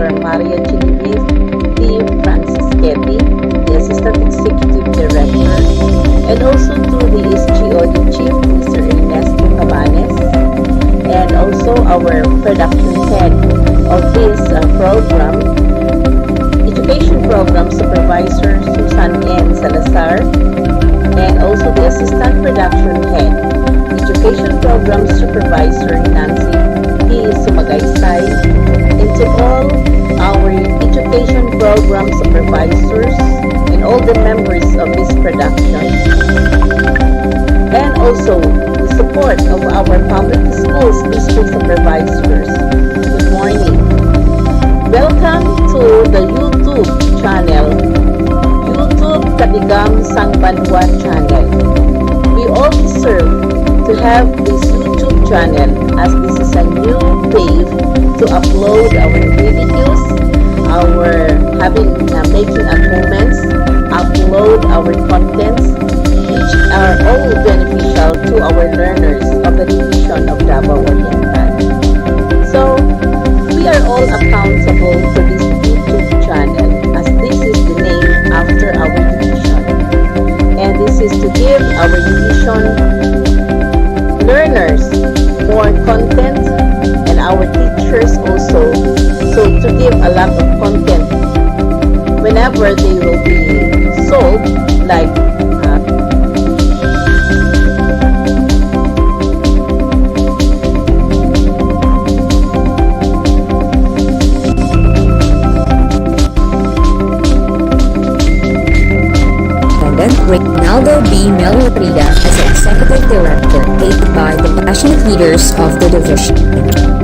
Dr. Maria Genevieve T. Franciscetti, the Assistant Executive Director, and also to the SGOD Chief, Mr. Ernesto Cabanes, and also our production head of this program, Education Program Supervisor Susan N. Salazar, and also the Assistant Production Head, Education Program Supervisor Nancy P. Sumagaysay, and to all our Education Program Supervisors and all the members of this production, and also the support of our Public Schools District Supervisors. Good morning. Welcome to the YouTube channel, YouTube Katigam sang Banwa channel. We all deserve to have this YouTube channel as this is a new page to upload our videos, our making comments, upload our contents, which are all beneficial to our learners of the division of Davao Oriental. So, we are all accountable for this YouTube channel as this is the name after our division. And this is to give our division learners more content and our teachers also. So to give a lot of content whenever they will be sold, like Reynaldo B. Melorida as Executive Director, aided by the passionate leaders of the division.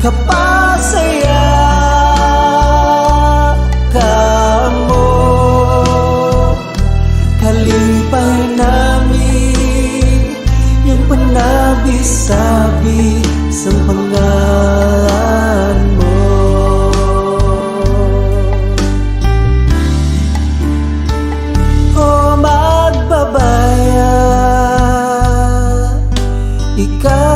Kapasaya kamo kalipay namin yung panabi-sabi sa pangalan mo. O magbabaya, ikaw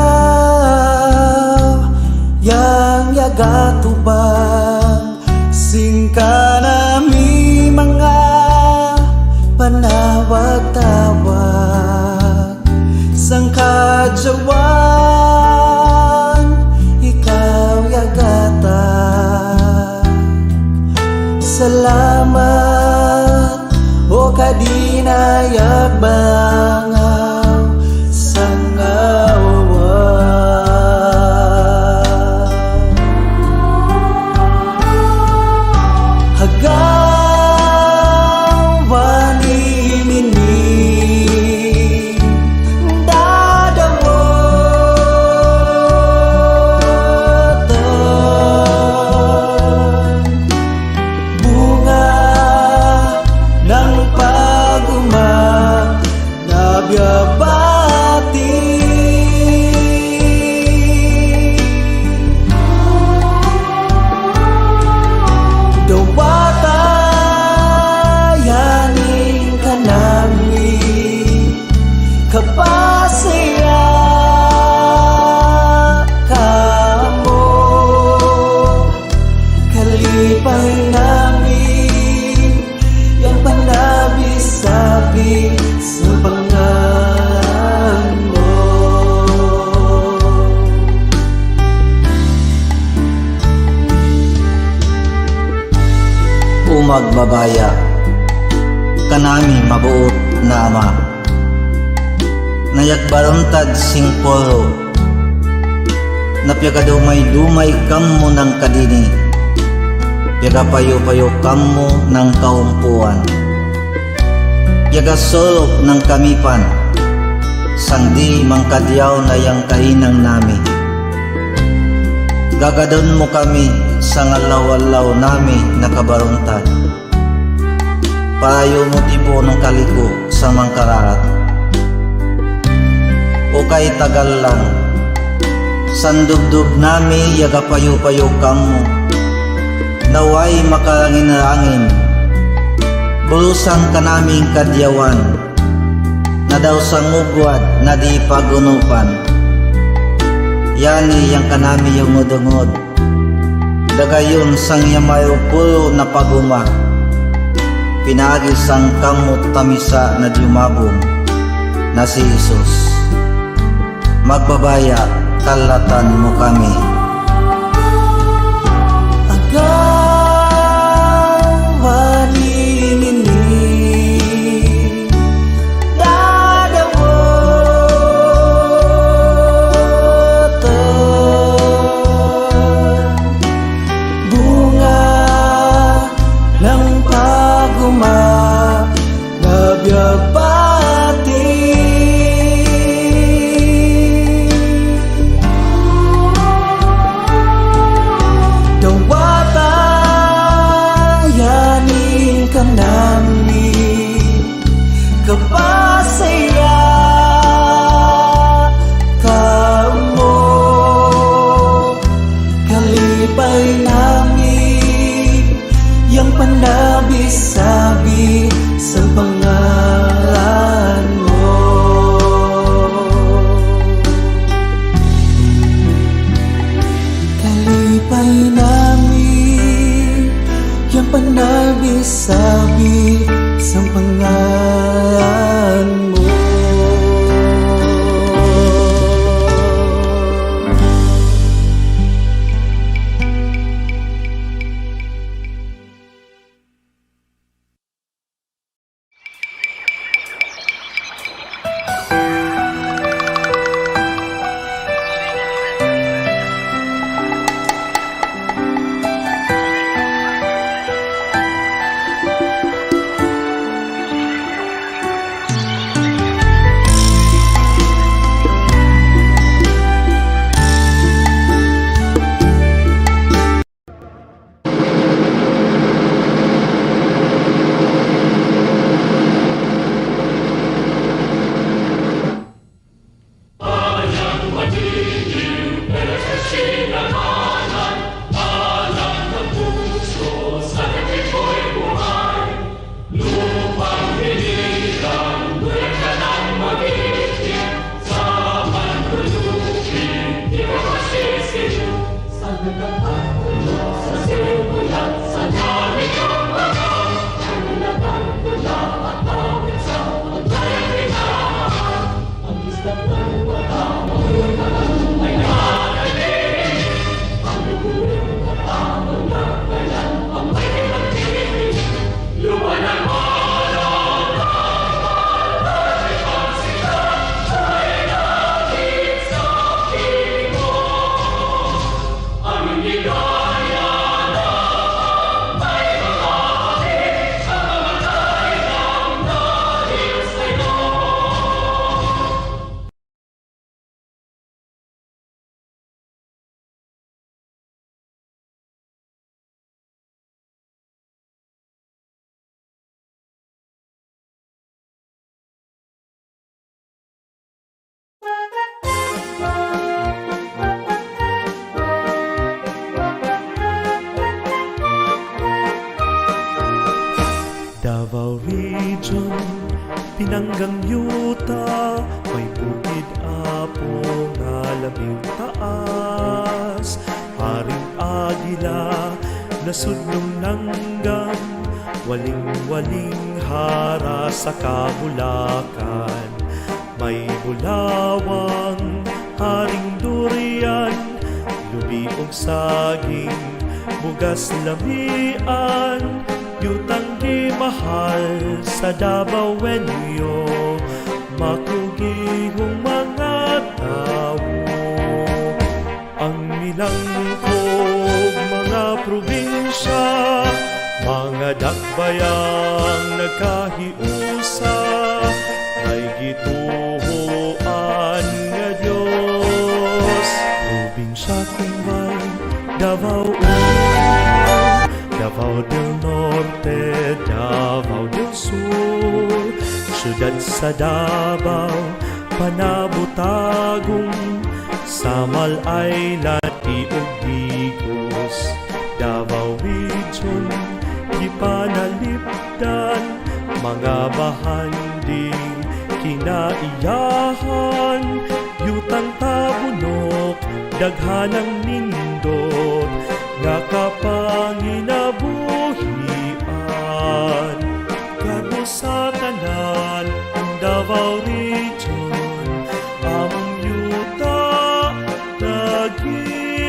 yang yagatubang singka nami mga panawag-tawag sang kadyawan, ikaw yagata. Salamat o kadinayag bangaw sang kapasaya kamo kalipay namin yang panabi-sabi sa pangalan mo. Umagbabaya kanami mabuot na ama, nayagbaruntad sing polo, napyagadumay-dumay kammo ng kadini, yagapayo-payo kammo ng kaumpuan, yagasolok ng kamipan, sangdi mangkadyaw na yang kahinang nami. Gagadon mo kami sa ngalaw-alaw nami nakabaruntad, payo mo tibo ng kaliko sa mangkararat. O kay tagal lang sandubdub nami yagapayo-payo kammo, naway makarangin-rangin bulusan ka naming kadyawan, na daw sangugwad na di pagunupan. Yani yang kanami yung ngudungod, dagayon sang yamayo pulo na paguma, pinagi sang kamot tamisa na dumabong na si Jesus. Magbabaya, kalatan mo kami. sabi sa pangalan mo. Davao Region, Pinanggang Yuta, may bukid apo nga labing taas. Haring Agila, nasudnong nanggam, waling-waling hara sa Kabulakan. May bulawang, haring durian, lubi og saging, bugas lamian. Yutang di mahal sa Davao wenyo, makugihong mga tao. Ang nilangkog mga probinsya, mga dakbayang nagkahiusa, ay gituhoan nga Diyos. Probinsya kung may Davao, Davao del Norte, Davao del Sur, syudad sa Davao, panabutagong, Samal Island, Iog Digos. Davao Region, di panalipdan, mga bahanding, kinaiyahan, yutang tabunok, daghanang nindot, nakapanginabuhian. Kamo sa tanan ang Davao Region, among yuta nagipangga.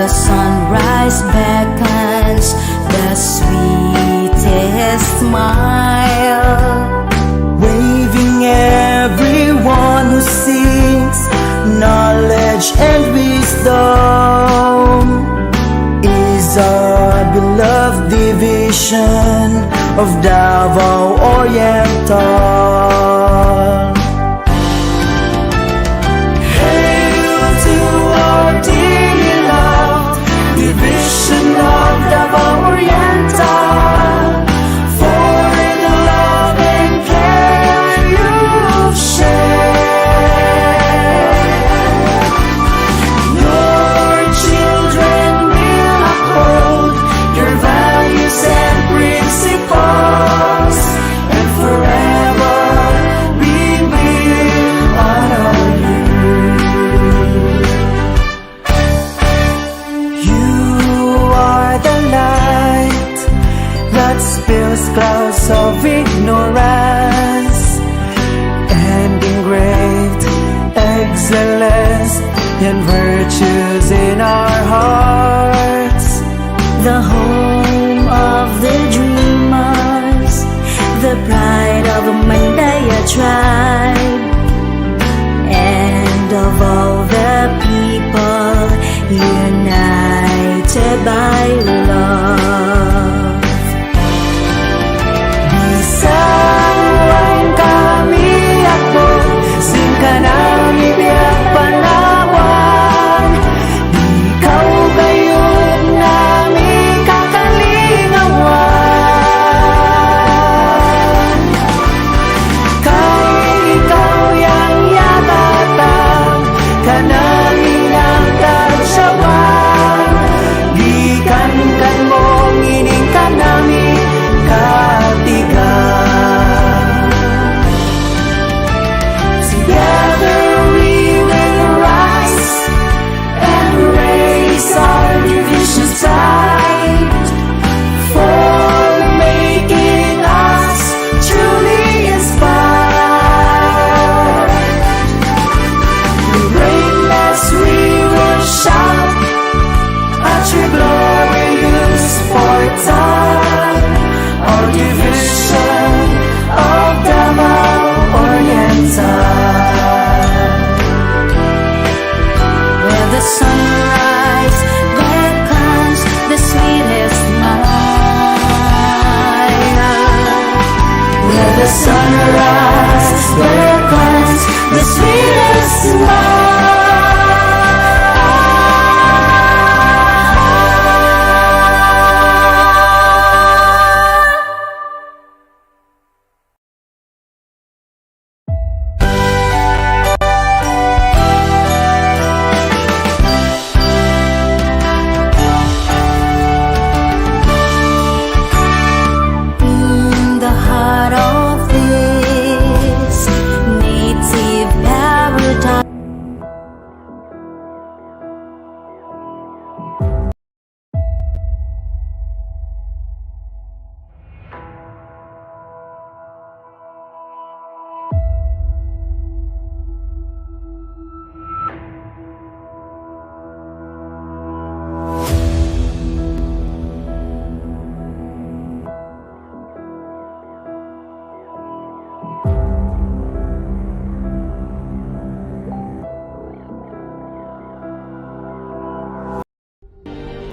The sunrise beckons the sweetest smile, Waving everyone who seeks knowledge and wisdom, is our beloved division of Davao Oriental. Hail to our dearly loved division of Davao Oriental, for the love and care you've shown. because of ignorance, and engraved excellence and virtues in our hearts. The home of the dreamers, the pride of a Mandaya tribe, and of all the people united by love. Isang kami ako, singka nami biyak panawan. Ikaw gayon nami kakalingawan. Kay ikaw yang yagatang, kanami ng tagsawan. Gikan kan mo ngining kanami Katigam. Together we will rise and raise our divisions tight for making us truly inspired. Brainless we will shout at your glorious portal, our division of Davao Oriental. Where the sunrise beckons the sweetest smile. Where the sunrise beckons the sweetest smile. In the heart of this native paradise,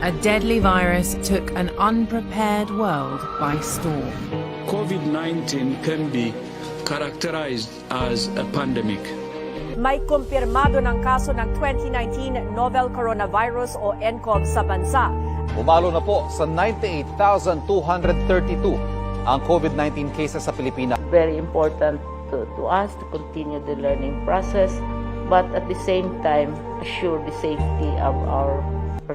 A deadly virus took an unprepared world by storm. COVID-19 can be characterized as a pandemic. May kumpirmado ng kaso ng 2019 novel coronavirus o nCoV sa bansa. Umalo na po sa 98,232 ang COVID-19 cases sa Pilipinas. Very important to us to continue the learning process, but at the same time, assure the safety of our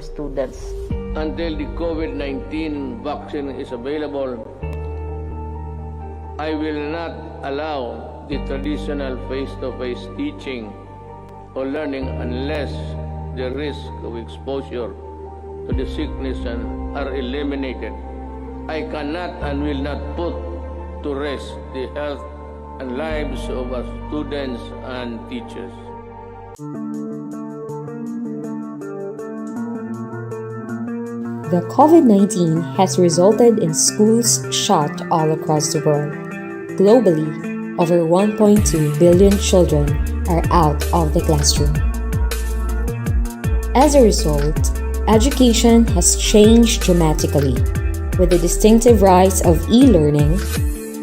students. Until the COVID-19 vaccine is available, I will not allow the traditional face-to-face teaching or learning unless the risk of exposure to the sickness are eliminated. I cannot and will not put to rest the health and lives of our students and teachers. The COVID-19 has resulted in schools shut all across the world. Globally, over 1.2 billion children are out of the classroom. As a result, education has changed dramatically, with the distinctive rise of e-learning,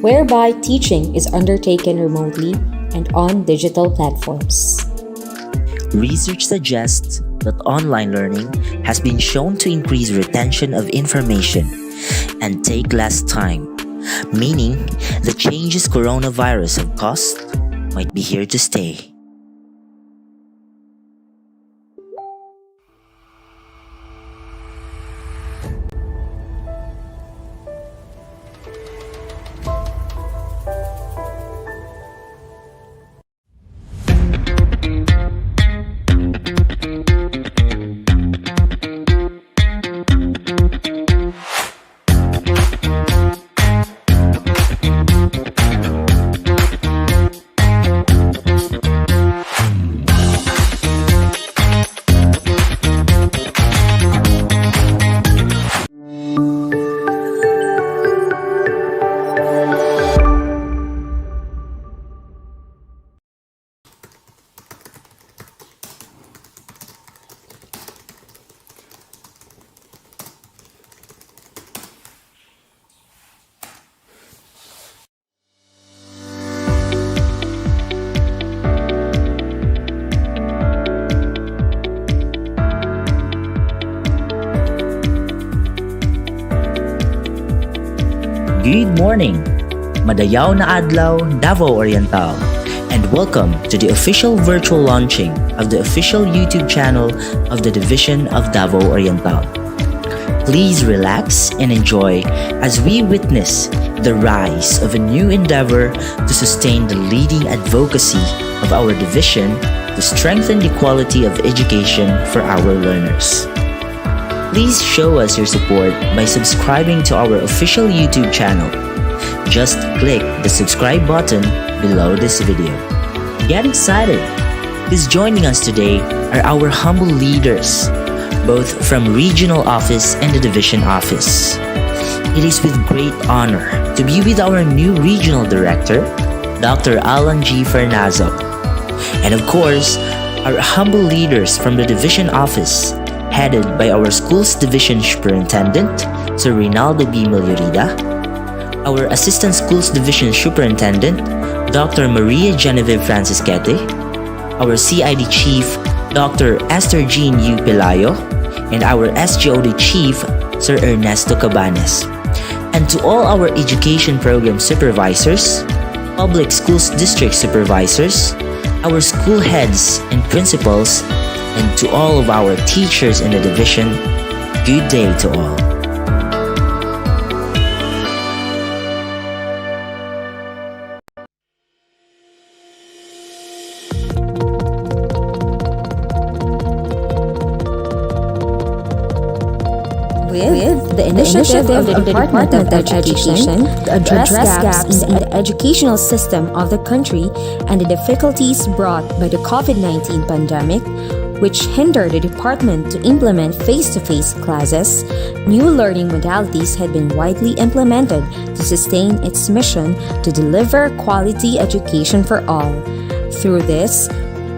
whereby teaching is undertaken remotely and on digital platforms. Research suggests that online learning has been shown to increase retention of information and take less time, meaning the changes coronavirus have caused might be here to stay. Good morning, Madayaw na adlaw, Davao Oriental, and welcome to the official virtual launching of the official YouTube channel of the Division of Davao Oriental. Please relax and enjoy as we witness the rise of a new endeavor to sustain the leading advocacy of our division to strengthen the quality of education for our learners. Please show us your support by subscribing to our official YouTube channel. Just click the subscribe button below this video. Get excited, because joining us today are our humble leaders, both from regional office and the division office. It is with great honor to be with our new regional director, Dr. Alan G. Fernazo, and of course, our humble leaders from the division office, headed by our school's division superintendent, Sir Rinaldo B. Miliorida, our assistant schools division superintendent, Dr. Maria Genevieve Francisquete, our CID chief, Dr. Esther Jean U. Pelayo, and our SGOD chief, Sir Ernesto Cabanes. And to all our education program supervisors, public schools district supervisors, our school heads and principals, and to all of our teachers in the division, good day to all. With the initiative of the Department of Education to address gaps in the educational system of the country and the difficulties brought by the COVID-19 pandemic, which hindered the department to implement face-to-face classes, new learning modalities had been widely implemented to sustain its mission to deliver quality education for all. Through this,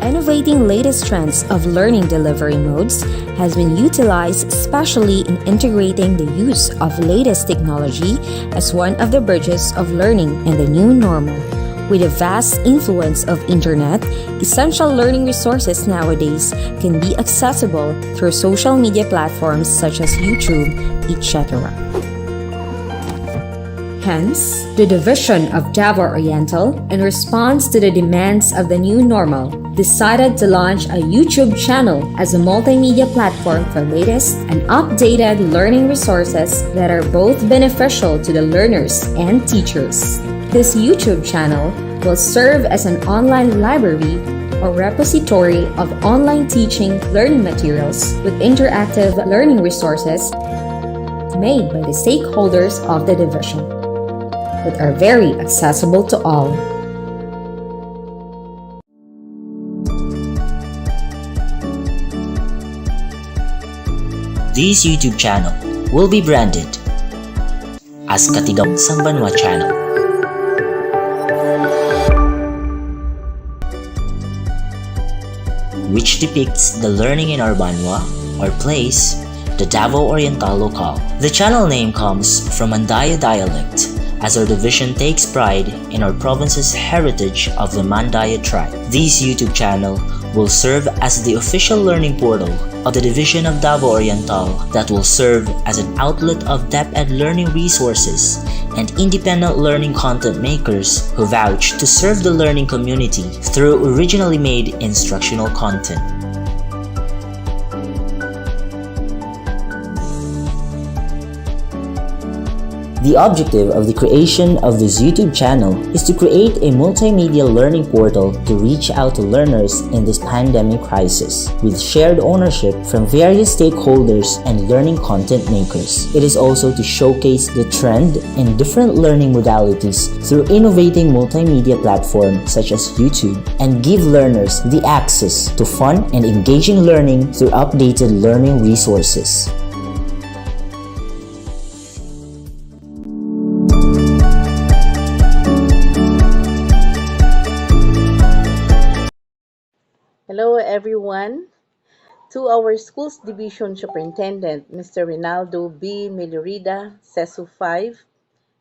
innovating latest trends of learning delivery modes has been utilized especially in integrating the use of latest technology as one of the bridges of learning in the new normal. With the vast influence of internet, essential learning resources nowadays can be accessible through social media platforms such as YouTube, etc. Hence, the division of Davao Oriental, in response to the demands of the new normal, decided to launch a YouTube channel as a multimedia platform for latest and updated learning resources that are both beneficial to the learners and teachers. This YouTube channel will serve as an online library or repository of online teaching learning materials with interactive learning resources made by the stakeholders of the division, that are very accessible to all. This YouTube channel will be branded as Katigam sang Banwa channel, which depicts the learning in our Banwa, or place, the Davao Oriental locale. The channel name comes from Mandaya dialect, as our division takes pride in our province's heritage of the Mandaya tribe. This YouTube channel will serve as the official learning portal of the Division of Davao Oriental that will serve as an outlet of Deped learning resources and independent learning content makers who vouch to serve the learning community through originally made instructional content. The objective of the creation of this YouTube channel is to create a multimedia learning portal to reach out to learners in this pandemic crisis, with shared ownership from various stakeholders and learning content makers. It is also to showcase the trend in different learning modalities through innovating multimedia platforms such as YouTube, and give learners the access to fun and engaging learning through updated learning resources. Hello everyone. To our Schools Division Superintendent, Mr. Rinaldo B. Miliorida, CESU 5,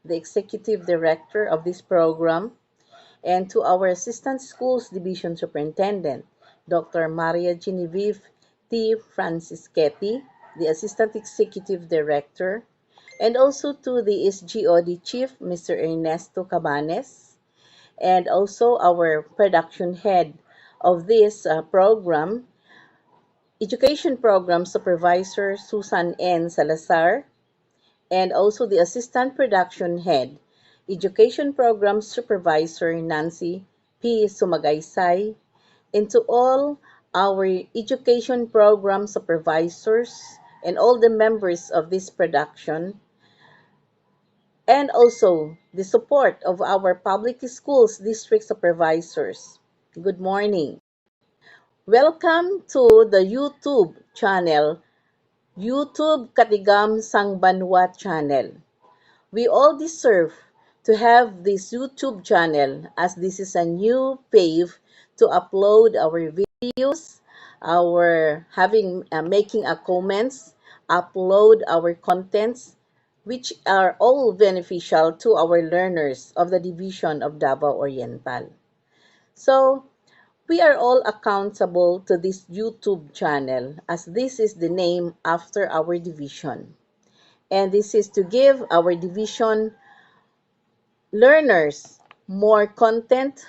the Executive Director of this program, and to our Assistant Schools Division Superintendent, Dr. Maria Genevieve T. Francisquetti, the Assistant Executive Director, and also to the SGOD Chief, Mr. Ernesto Cabanes, and also our production head of this program, Education Program Supervisor Susan N. Salazar, and also the Assistant Production Head, Education Program Supervisor Nancy P. Sumagaysay, and to all our education program supervisors and all the members of this production, and also the support of our public schools district supervisors. Good morning. Welcome to the YouTube channel, YouTube Katigam Sang Banwa channel. We all deserve to have this YouTube channel as this is a new pave to upload our videos, our making a comments, upload our contents, which are all beneficial to our learners of the division of Davao Oriental. So, we are all accountable to this YouTube channel as this is the name after our division. And this is to give our division learners more content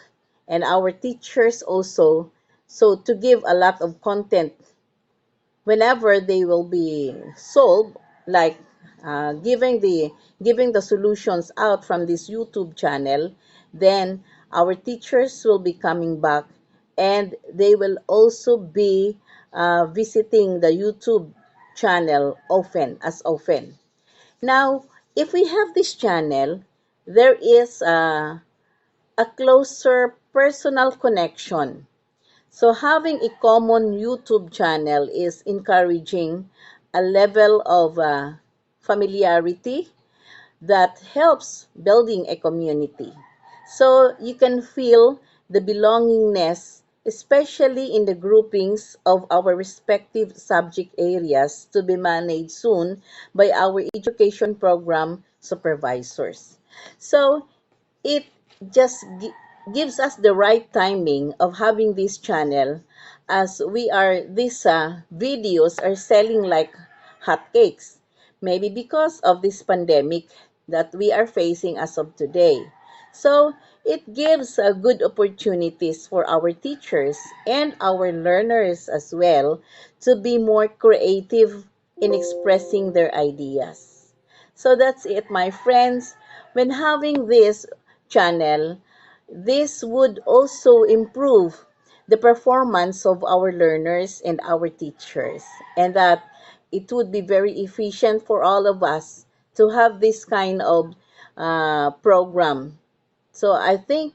and our teachers also, so to give a lot of content whenever they will be solved, like giving the solutions out from this YouTube channel. Then our teachers will be coming back and they will also be visiting the YouTube channel often. Now, if we have this channel, there is a closer personal connection. So having a common YouTube channel is encouraging a level of familiarity that helps building a community. So you can feel the belongingness, especially in the groupings of our respective subject areas to be managed soon by our education program supervisors. So it just gives us the right timing of having this channel as these videos are selling like hotcakes, maybe because of this pandemic that we are facing as of today. So it gives good opportunities for our teachers and our learners as well to be more creative in expressing their ideas. So that's it, my friends. When having this channel, this would also improve the performance of our learners and our teachers, and that it would be very efficient for all of us to have this kind of program. So I think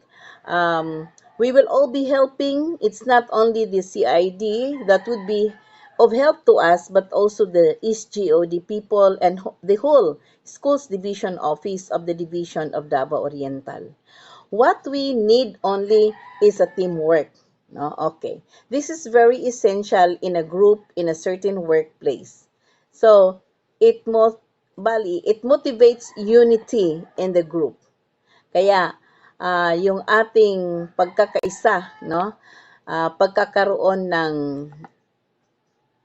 we will all be helping. It's not only the CID that would be of help to us, but also the SGOD people and the whole schools division office of the division of Davao Oriental. What we need only is a teamwork. No? Okay. This is very essential in a group, in a certain workplace. So, it motivates unity in the group. Kaya, yung ating pagkakaisa, no? Pagkakaroon ng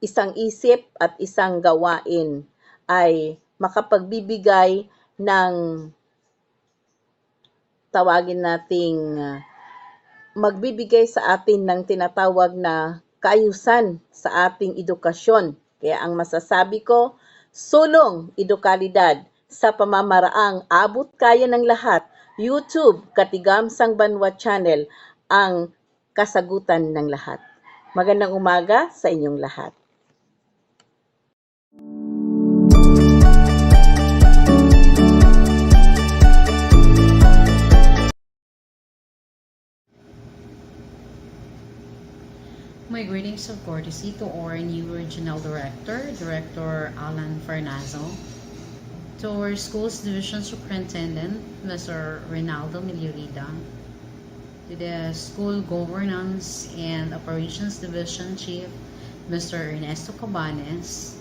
isang isip at isang gawain ay makapagbibigay ng tawagin nating magbibigay sa atin ng tinatawag na kaayusan sa ating edukasyon. Kaya ang masasabi ko, sulong edukalidad sa pamamaraang abot kaya ng lahat. YouTube, Katigam Sang Banwa Channel, ang kasagutan ng lahat. Magandang umaga sa inyong lahat. My greetings of courtesy to our new Regional Director, Director Alan Farnazo, to our Schools Division Superintendent, Mr. Reynaldo Miliorida, to the School Governance and Operations Division Chief, Mr. Ernesto Cabanes,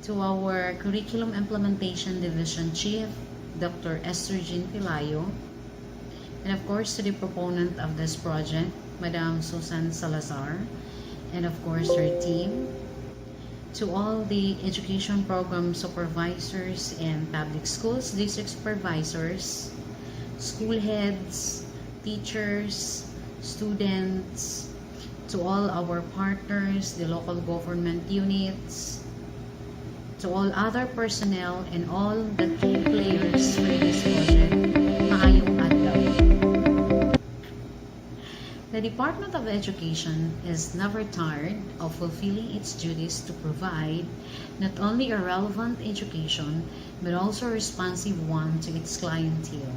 to our Curriculum Implementation Division Chief, Dr. Esther Jean Pilayo, and of course to the proponent of this project, Madam Susan Salazar, and of course her team. to all the education program supervisors and public schools district supervisors, school heads, teachers, students, to all our partners, the local government units, to all other personnel and all the key players for this project, maayong adlaw. The Department of Education is never tired of fulfilling its duties to provide not only a relevant education but also a responsive one to its clientele.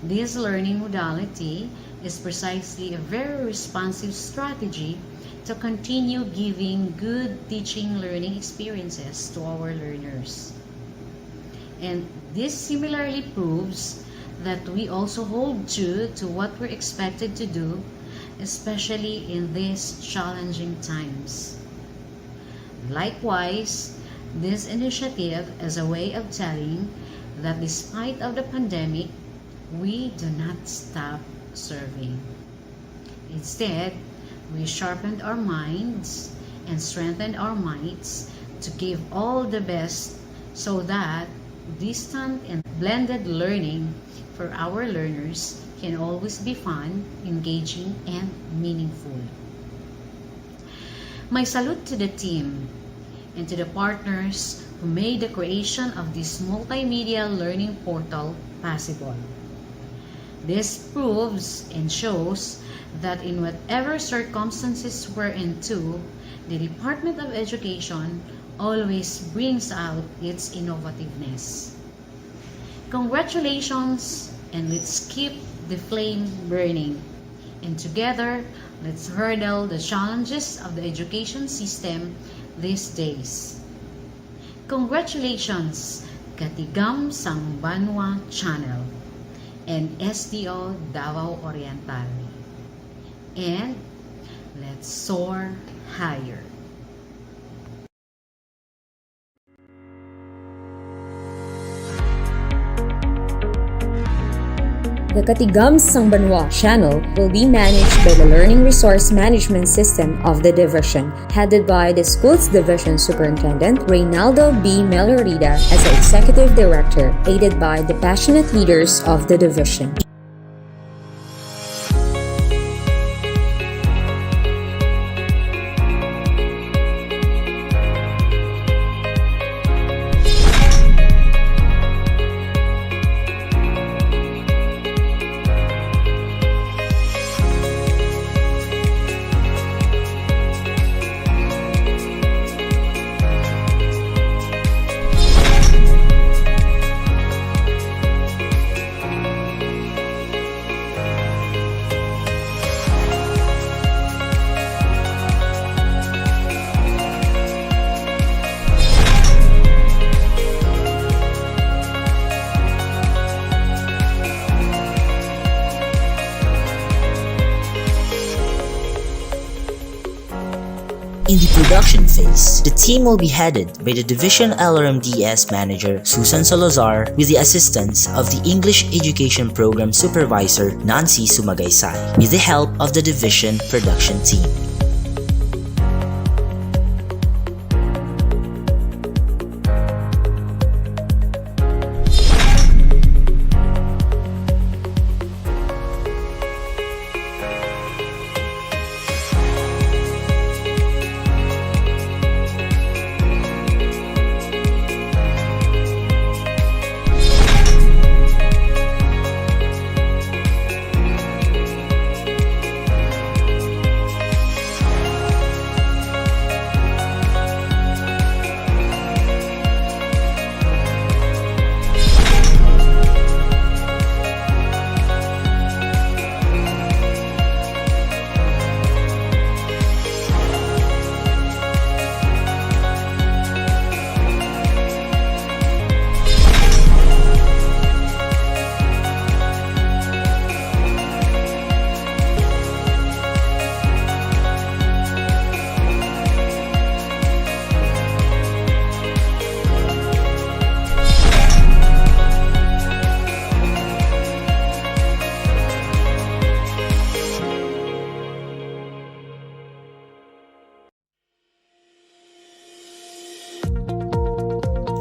This learning modality is precisely a very responsive strategy to continue giving good teaching learning experiences to our learners. And this similarly proves that we also hold true to what we're expected to do, especially in these challenging times. Likewise, this initiative is a way of telling that despite of the pandemic, we do not stop serving. Instead, we sharpened our minds and strengthened our mights to give all the best so that distant and blended learning for our learners can always be fun, engaging, and meaningful. My salute to the team and to the partners who made the creation of this multimedia learning portal possible. This proves and shows that in whatever circumstances we're into, the Department of Education always brings out its innovativeness. Congratulations, and let's keep the flame burning. And together, let's hurdle the challenges of the education system these days. Congratulations, Katigam sang Banwa Channel and SDO Davao Oriental. And let's soar higher. The Katigam sang Banwa channel will be managed by the Learning Resource Management System of the division, headed by the Schools Division Superintendent Reynaldo B. Melorida as the Executive Director, aided by the passionate leaders of the division. In the production phase, the team will be headed by the Division LRMDS Manager Susan Salazar with the assistance of the English Education Program Supervisor Nancy Sumagaysay with the help of the Division production team.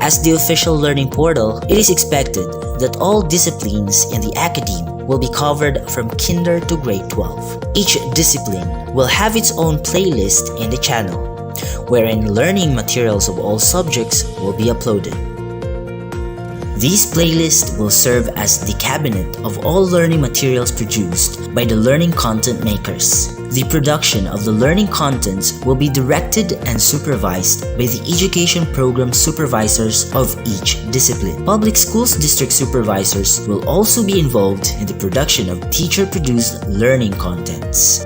As the official learning portal, it is expected that all disciplines in the academe will be covered from kinder to grade 12. Each discipline will have its own playlist in the channel, wherein learning materials of all subjects will be uploaded. These playlists will serve as the cabinet of all learning materials produced by the learning content makers. The production of the learning contents will be directed and supervised by the education program supervisors of each discipline. Public schools district supervisors will also be involved in the production of teacher-produced learning contents.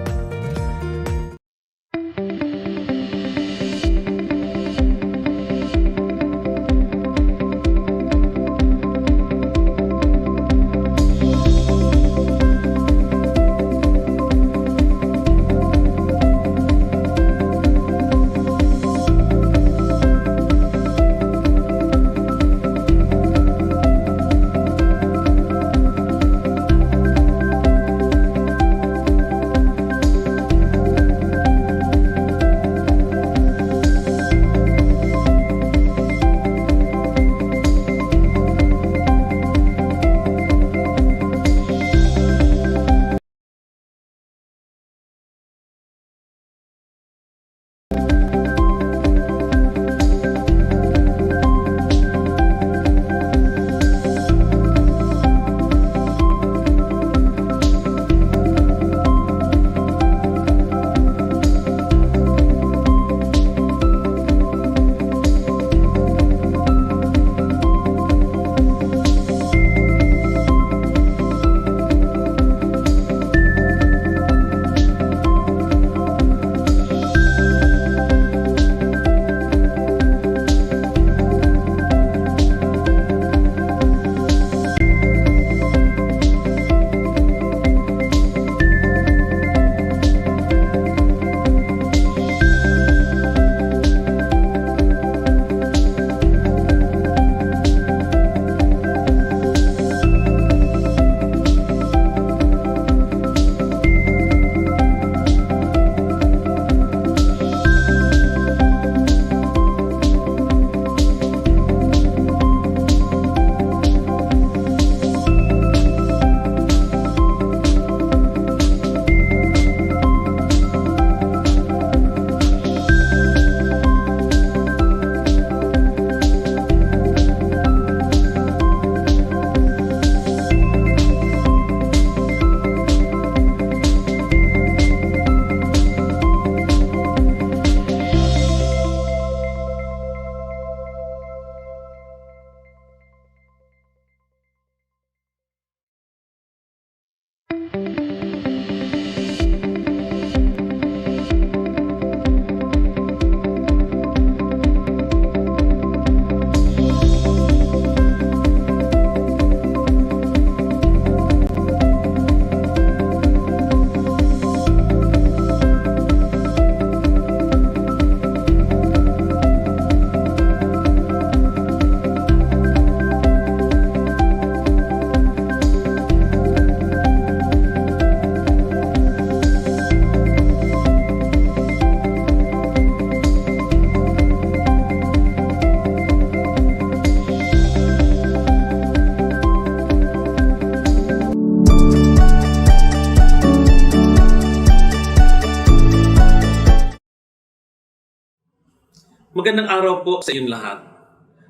Magandang araw po sa inyong lahat.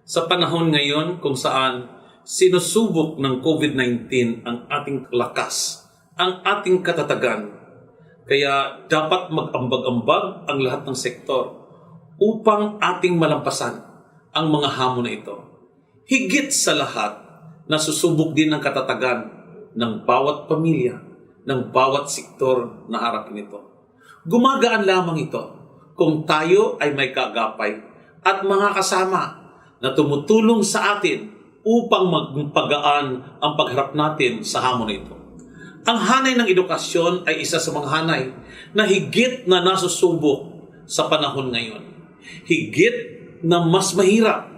Sa panahon ngayon kung saan sinusubok ng COVID-19 ang ating lakas, ang ating katatagan, kaya dapat mag-ambag-ambag ang lahat ng sektor upang ating malampasan ang mga hamon na ito. Higit sa lahat, nasusubok din ang katatagan ng bawat pamilya, ng bawat sektor na harapin ito. Gumagaan lamang ito kung tayo ay may kaagapay at mga kasama na tumutulong sa atin upang magpagaan ang pagharap natin sa hamon na ito. Ang hanay ng edukasyon ay isa sa mga hanay na higit na nasusubok sa panahon ngayon. Higit na mas mahirap,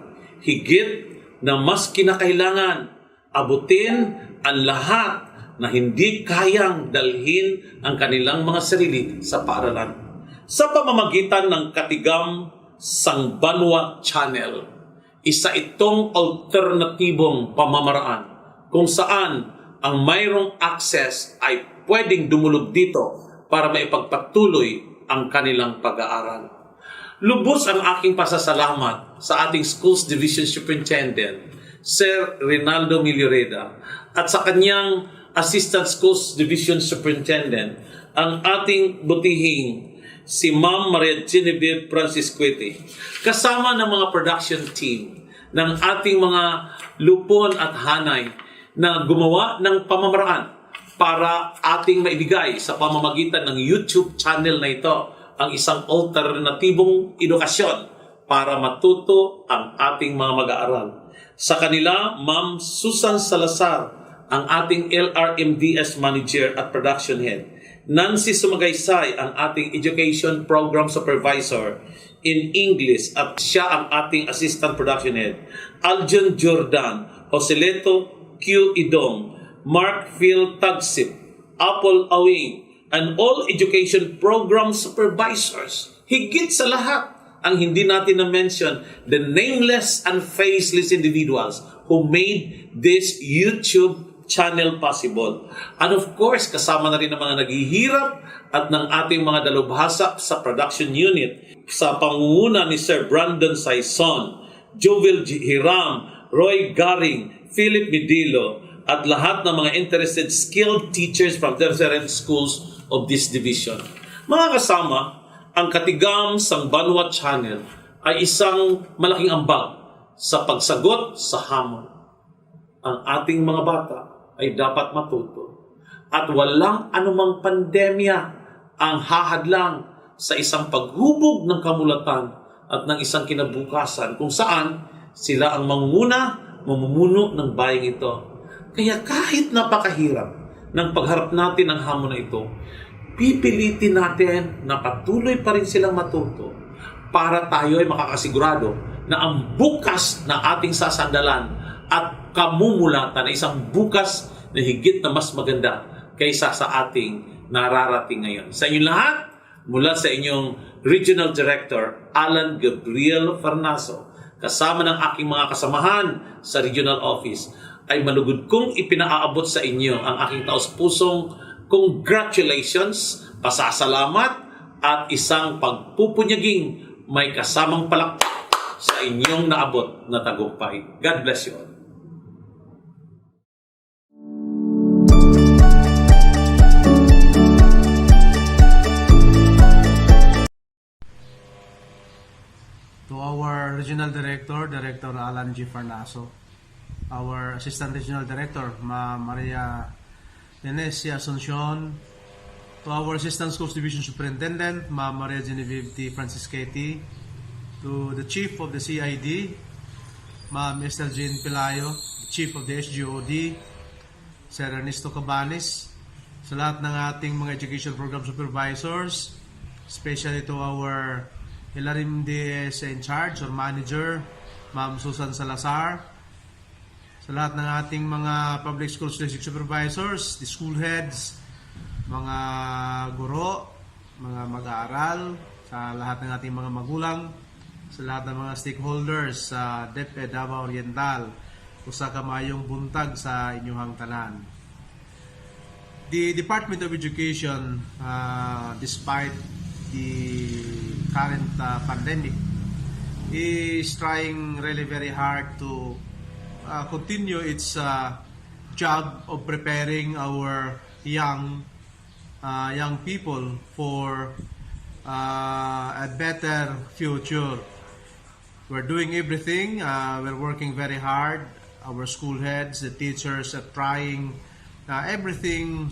higit na mas kinakailangan abutin ang lahat na hindi kayang dalhin ang kanilang mga sarili sa paaralan. Sa pamamagitan ng Katigam sang Banwa Channel, Isa itong alternatibong pamamaraan kung saan ang mayroong access ay pwedeng dumulog dito para maipagpatuloy ang kanilang pag-aaral. Lubos ang aking pasasalamat sa ating Schools Division Superintendent, Sir Rinaldo Milloreda, at sa kanyang Assistant Schools Division Superintendent, ang ating butihing si Ma'am Maria Genevieve Francisquete, kasama ng mga production team ng ating mga lupon at hanay na gumawa ng pamamaraan para ating maibigay sa pamamagitan ng YouTube channel na ito ang isang alternatibong edukasyon para matuto ang ating mga mag-aaral. Sa kanila, Ma'am Susan Salazar, ang ating LRMDS Manager at Production Head. Nancy Sumagaysay, ang ating Education Program Supervisor in English at siya ang ating Assistant Production Head. Aljon Jordan, Joseleto Q. Idong, Mark Phil Tagsip, Apple Awing, and all Education Program Supervisors. Higit sa lahat, ang hindi natin na-mention, the nameless and faceless individuals who made this YouTube channel possible. And of course, kasama na rin ang mga naghihirap at ng ating mga dalubhasa sa production unit sa pangunguna ni Sir Brandon Saison, Jovel Hiram, Roy Garing, Philip Medilo, at lahat ng mga interested skilled teachers from different schools of this division. Mga kasama, ang Katigam sang Banwa channel ay isang malaking ambag sa pagsagot sa hamon. Ang ating mga bata ay dapat matuto at walang anumang pandemya ang hahadlang sa isang paghubog ng kamulatan at ng isang kinabukasan kung saan sila ang mangunguna, mamumuno ng bayang ito. Kaya kahit napakahirap ng pagharap natin ng hamon na ito, pipilitin natin na patuloy pa rin silang matuto para tayo ay makakasigurado na ang bukas na ating sasandalan at kamumulatan ay isang bukas na higit na mas maganda kaysa sa ating nararating ngayon. Sa inyong lahat, mula sa inyong Regional Director, Alan Gabriel Farnaso, kasama ng aking mga kasamahan sa Regional Office, ay malugod kong ipinaaabot sa inyo ang aking taos-pusong congratulations, pasasalamat, at isang pagpupunyaging may kasamang palakpak sa inyong naabot na tagumpay. God bless you all. To our Regional Director, Director Alan G. Farnaso, our Assistant Regional Director, Ma Maria Nenesia Asuncion, to our Assistant Schools Division Superintendent, Ma Maria Genevieve T. Francisquete, to the Chief of the CID, Ma'am Esther Jean Pilayo, Chief of the SGOD, Sir Ernesto Cabanis, sa lahat ng ating mga Education Program Supervisors, especially to our LRMDS in charge or manager, Ma'am Susan Salazar, sa lahat ng ating mga public schools district supervisors, the school heads, mga guro, mga mag-aaral, sa lahat ng ating mga magulang, sa lahat ng mga stakeholders sa Deped, Davao, Oriental, usa ka maayong buntag sa inyong tanan. The Department of Education, despite the current pandemic, is trying really very hard to continue its job of preparing our young people for a better future. We're doing everything. We're working very hard. Our school heads, the teachers are trying everything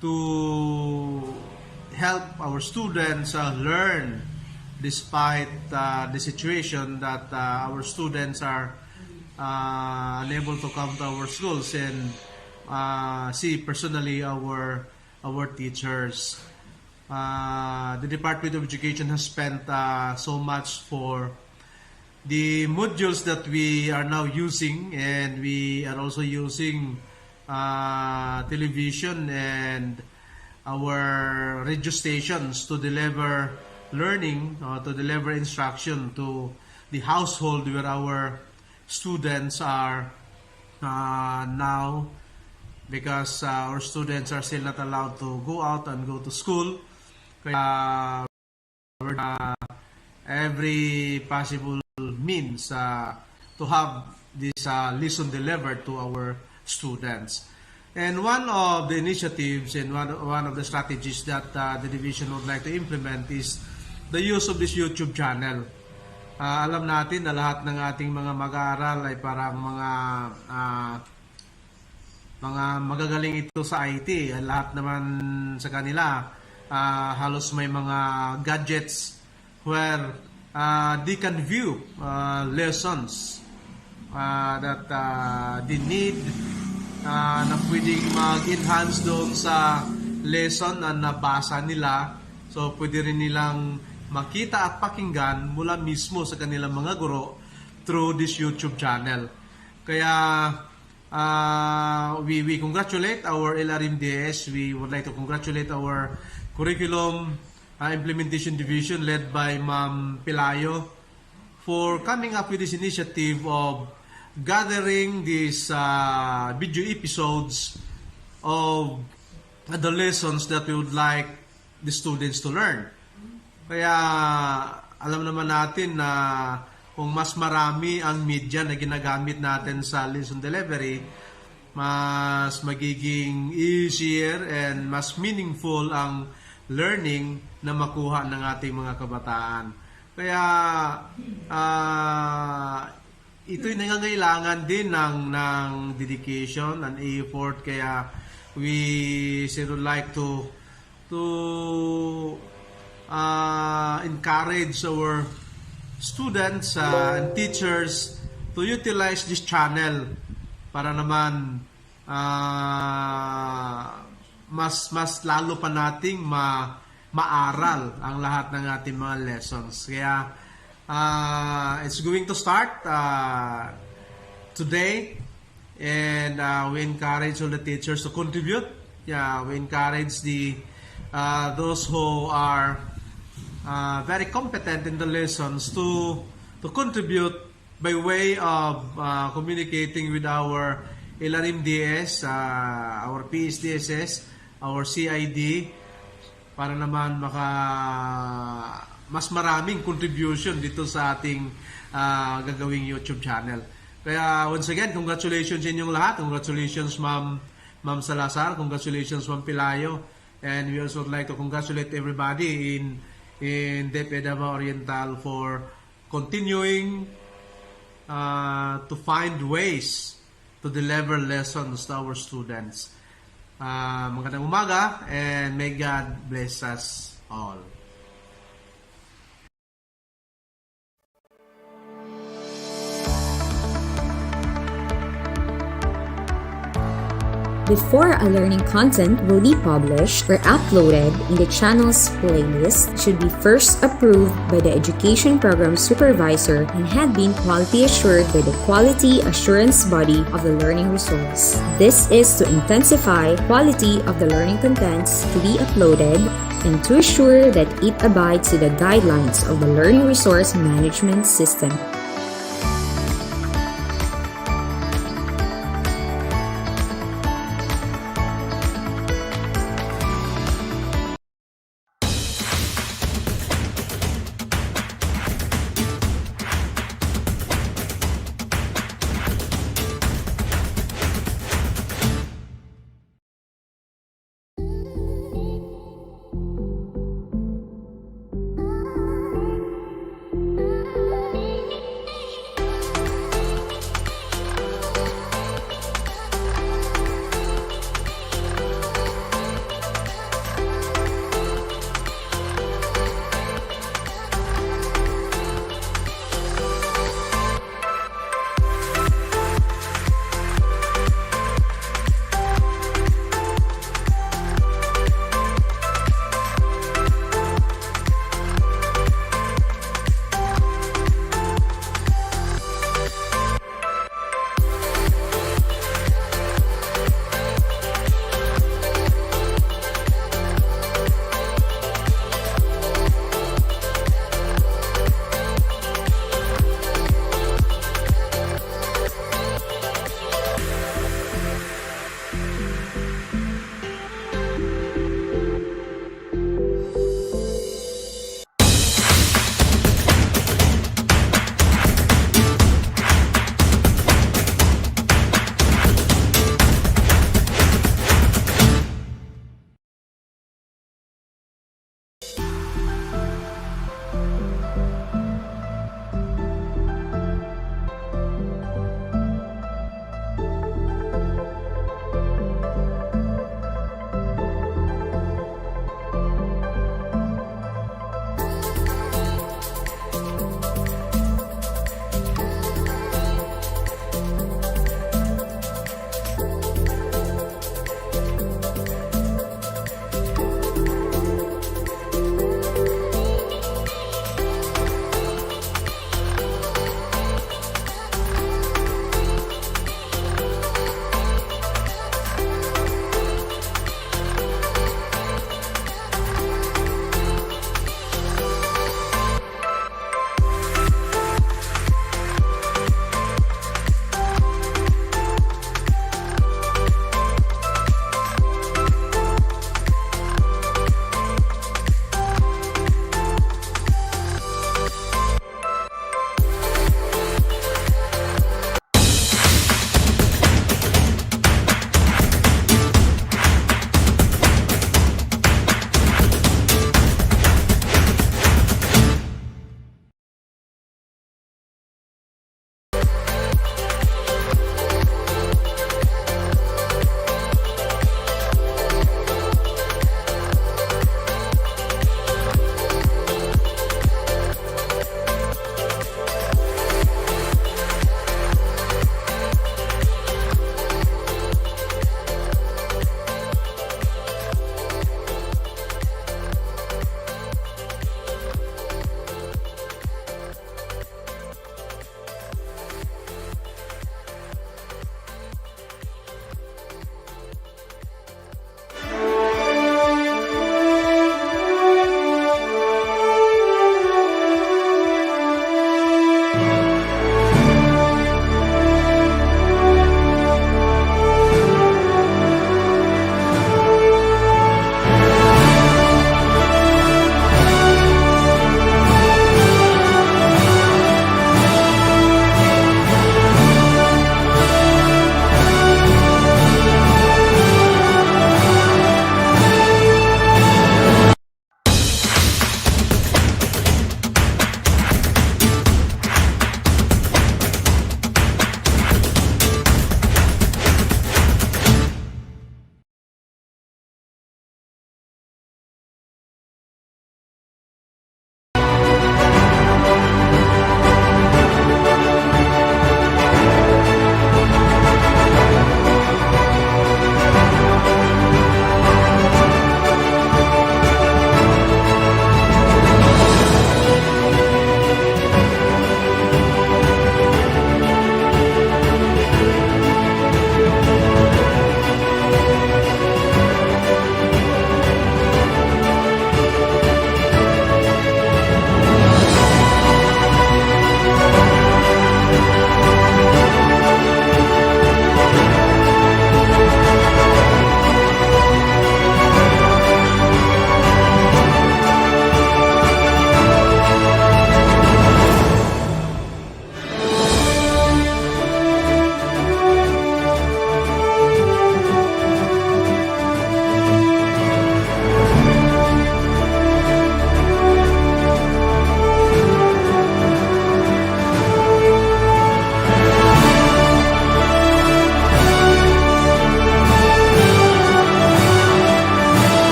to help our students learn despite the situation that our students are unable to come to our schools and see personally our teachers. The Department of Education has spent so much for the modules that we are now using, and we are also using television and our radio stations to deliver learning, to deliver instruction to the household where our students are now, because our students are still not allowed to go out and go to school. Kaya every possible means to have this lesson delivered to our students. And one of the initiatives and one of the strategies that the division would like to implement is the use of this YouTube channel. Alam natin na lahat ng ating mga mag-aaral ay parang mga magagaling ito sa IT. Lahat naman sa kanila halos may mga gadgets where they can view lessons that they need na pwedeng mag-enhance doon sa lesson na nabasa nila. So pwede rin nilang makita at pakinggan mula mismo sa kanilang mga guro through this YouTube channel. Kaya we congratulate our LRMDS. We would like to congratulate our Curriculum Implementation Division led by Ma'am Pelayo for coming up with this initiative of gathering these video episodes of the lessons that we would like the students to learn. Kaya alam naman natin na kung mas marami ang media na ginagamit natin sa lesson delivery, mas magiging easier and mas meaningful ang learning na makuha ng ating mga kabataan. Kaya ito'y nangangailangan din ng dedication and effort. Kaya we would like to encourage our students and teachers to utilize this channel para naman mas lalo pa nating maaral ang lahat ng ating mga lessons. Kaya it's going to start today, and we encourage all the teachers to contribute. We encourage those who are very competent in the lessons to contribute by way of communicating with our LRMDS, our PSDSS, our CID, para naman mas maraming contribution dito sa ating gagawing YouTube channel. Kaya once again, congratulations sa inyong lahat. Congratulations Ma'am Salazar, congratulations Ma'am Pelayo, and we also would like to congratulate everybody in Deped, Davao, Oriental for continuing to find ways to deliver lessons to our students. Magandang umaga, and may God bless us all. Before a learning content will be published or uploaded in the channel's playlist, it should be first approved by the Education Program Supervisor and had been quality assured by the Quality Assurance Body of the learning resource. This is to intensify quality of the learning contents to be uploaded and to assure that it abides to the guidelines of the Learning Resource Management System.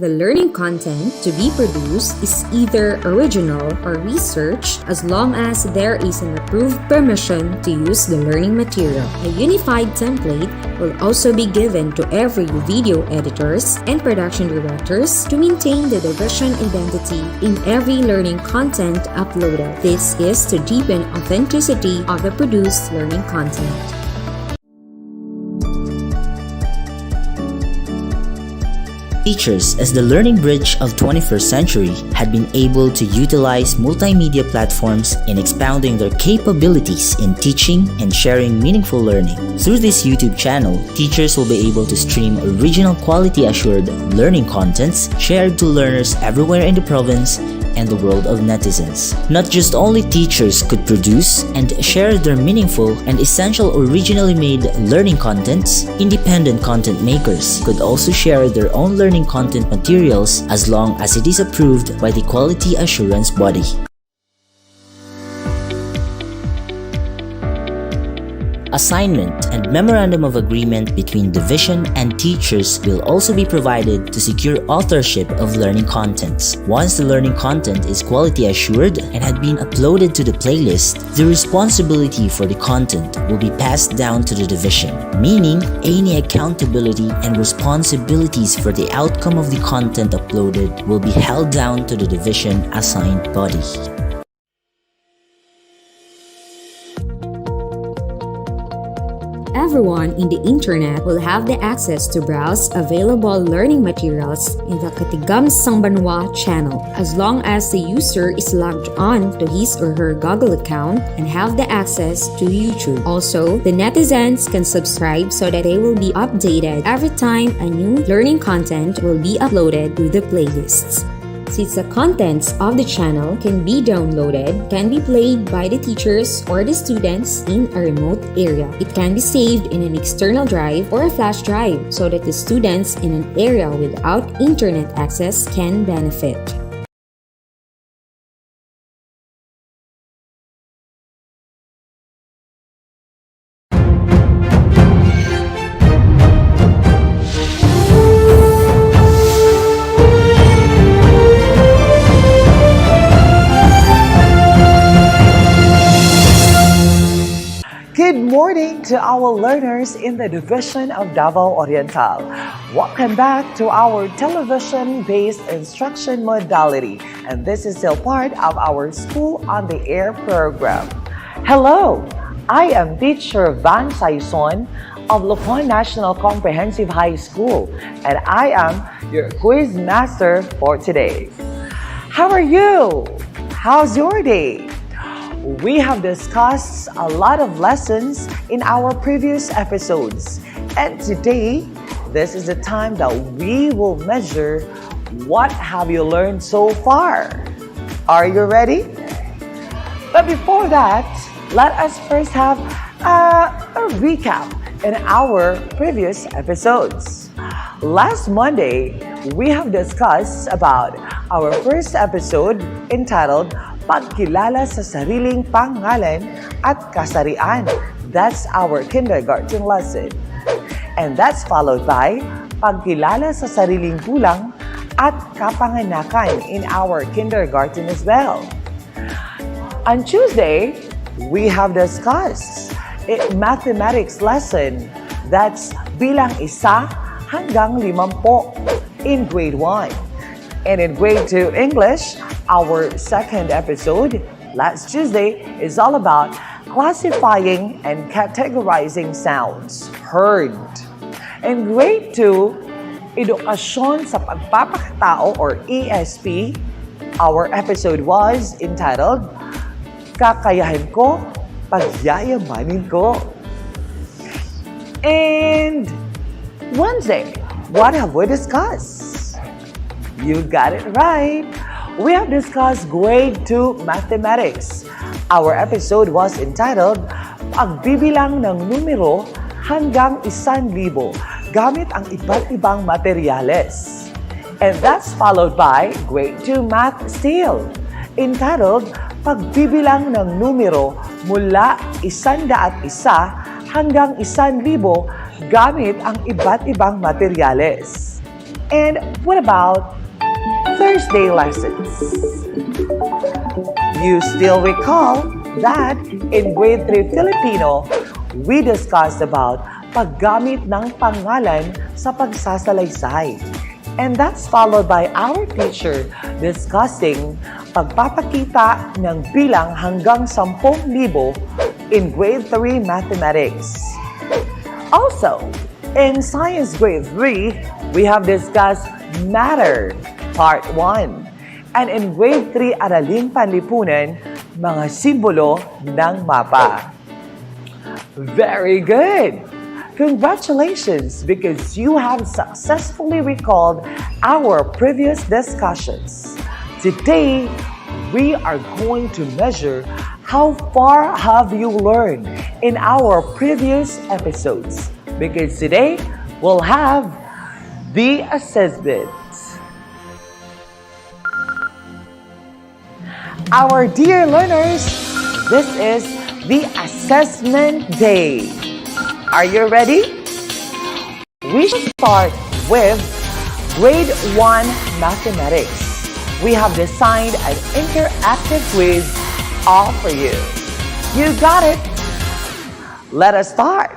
The learning content to be produced is either original or researched as long as there is an approved permission to use the learning material. A unified template will also be given to every video editors and production directors to maintain the division identity in every learning content uploaded. This is to deepen authenticity of the produced learning content. Teachers, as the learning bridge of 21st century, had been able to utilize multimedia platforms in expounding their capabilities in teaching and sharing meaningful learning. Through this YouTube channel, teachers will be able to stream original quality-assured learning contents shared to learners everywhere in the province and the world of netizens. Not just only teachers could produce and share their meaningful and essential originally made learning contents, independent content makers could also share their own learning content materials as long as it is approved by the quality assurance body. Assignment and memorandum of agreement between division and teachers will also be provided to secure authorship of learning contents. Once the learning content is quality assured and had been uploaded to the playlist, the responsibility for the content will be passed down to the division, meaning any accountability and responsibilities for the outcome of the content uploaded will be held down to the division assigned body. Everyone in the internet will have the access to browse available learning materials in the Katigam Banwa channel as long as the user is logged on to his or her Google account and have the access to YouTube. Also, the netizens can subscribe so that they will be updated every time a new learning content will be uploaded to the playlists. Since the contents of the channel can be downloaded, can be played by the teachers or the students in a remote area. It can be saved in an external drive or a flash drive so that the students in an area without internet access can benefit. Good morning to our learners in the division of Davao Oriental. Welcome back to our television-based instruction modality, and this is still part of our School on the Air program. Hello, I am Teacher Van Saison of Lupon National Comprehensive High School, and I am your quiz master for today. How are you? How's your day? We have discussed a lot of lessons in our previous episodes, and today, this is the time that we will measure what have you learned so far. Are you ready? But before that, let us first have a recap in our previous episodes. Last Monday, we have discussed about our first episode entitled Pagkilala sa sariling pangalan at kasarian. That's our kindergarten lesson. And that's followed by Pagkilala sa sariling gulang at kapanganakan in our kindergarten as well. On Tuesday, we have discussed a mathematics lesson that's bilang isa hanggang 50 in grade 1. And in grade 2 English, our second episode, last Tuesday, is all about classifying and categorizing sounds heard. In grade 2, Edukasyon sa Pagpapakatao or ESP, our episode was entitled Kakayahan Ko, Pagyayamanin Ko. And Wednesday, what have we discussed? You got it right. We have discussed grade 2 mathematics. Our episode was entitled Pagbibilang ng numero hanggang 1,000 gamit ang iba't ibang materyales. And that's followed by grade 2 math still, entitled Pagbibilang ng numero mula 101 hanggang 1,000 gamit ang iba't ibang materyales. And what about Thursday lessons? You still recall that in grade 3 Filipino, we discussed about paggamit ng pangalan sa pagsasalaysay. And that's followed by our teacher discussing pagpapakita ng bilang hanggang 10,000 in grade 3 mathematics. Also, in science grade 3, we have discussed matter part 1. And in grade 3 Araling Panlipunan, mga simbolo ng mapa. Very good! Congratulations, because you have successfully recalled our previous discussions. Today, we are going to measure how far have you learned in our previous episodes. Because today, we'll have the assessment. Our dear learners, this is the assessment day. Are you ready? We should start with grade 1 mathematics. We have designed an interactive quiz all for you. You got it. Let us start.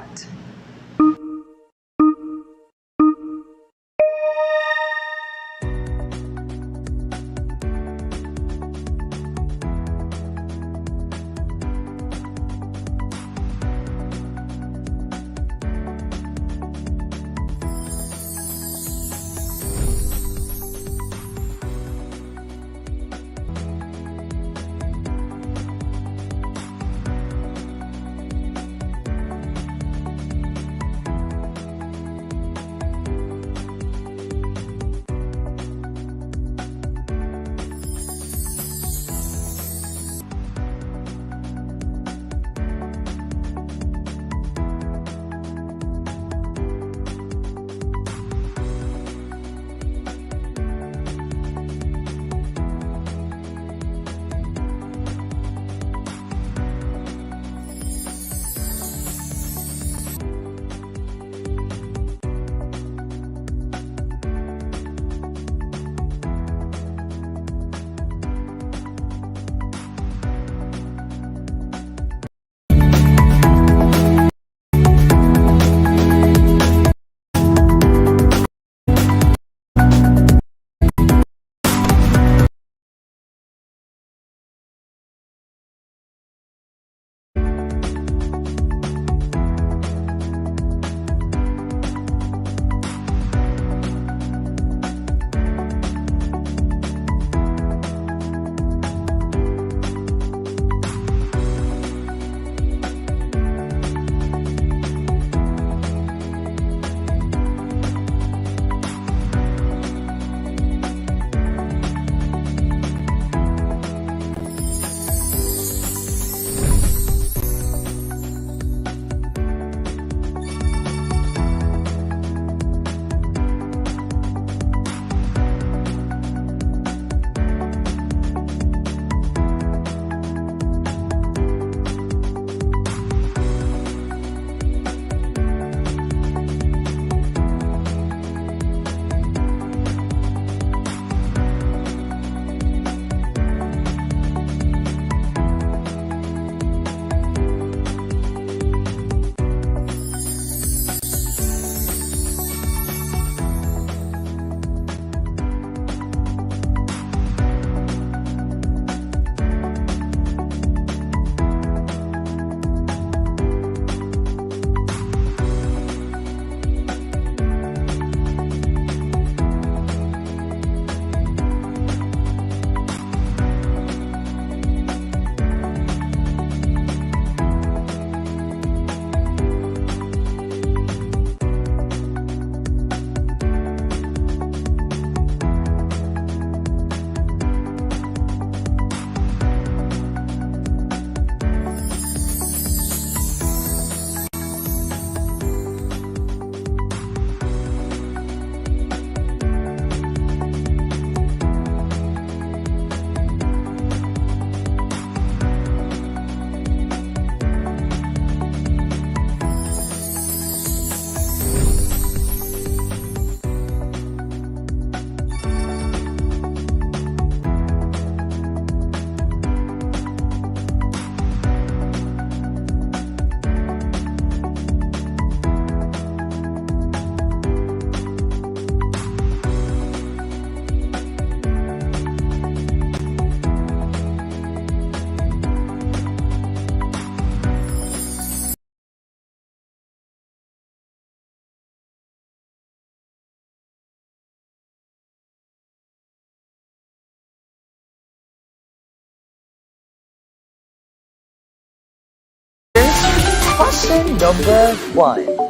Question number 1.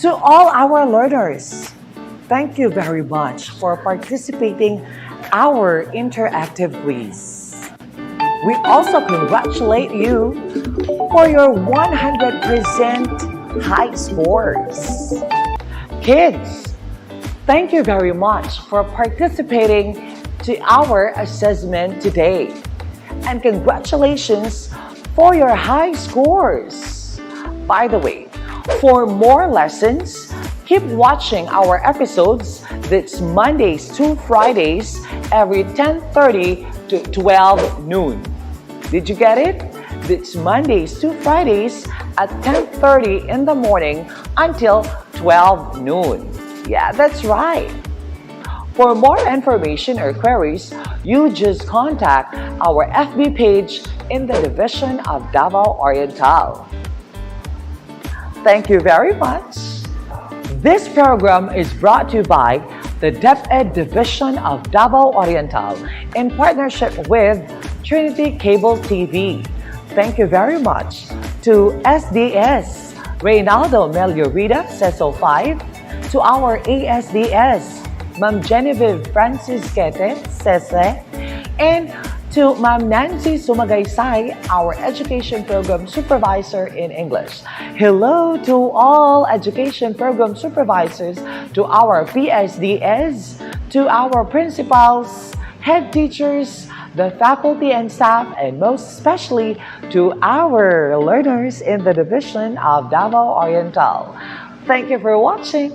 To all our learners, thank you very much for participating our interactive quiz. We also congratulate you for your 100% high scores. Kids, thank you very much for participating to our assessment today. And congratulations for your high scores. By the way, for more lessons, keep watching our episodes. That's Mondays to Fridays every 10:30 to 12 noon. Did you get it? That's Mondays to Fridays at 10:30 in the morning until 12 noon. Yeah, that's right. For more information or queries, you just contact our FB page in the Division of Davao Oriental. Thank you very much. This program is brought to you by the Deped Division of Davao Oriental in partnership with Trinity Cable TV. Thank you very much to SDS Reynaldo Meliorida, CESO 5, to our ASDS, Ma'am Genevieve Francis Quete, CESE, and to Ma'am Nancy Sumagaysay, our Education Program Supervisor in English. Hello to all Education Program Supervisors, to our PSDS, to our principals, head teachers, the faculty and staff, and most especially to our learners in the Division of Davao Oriental. Thank you for watching.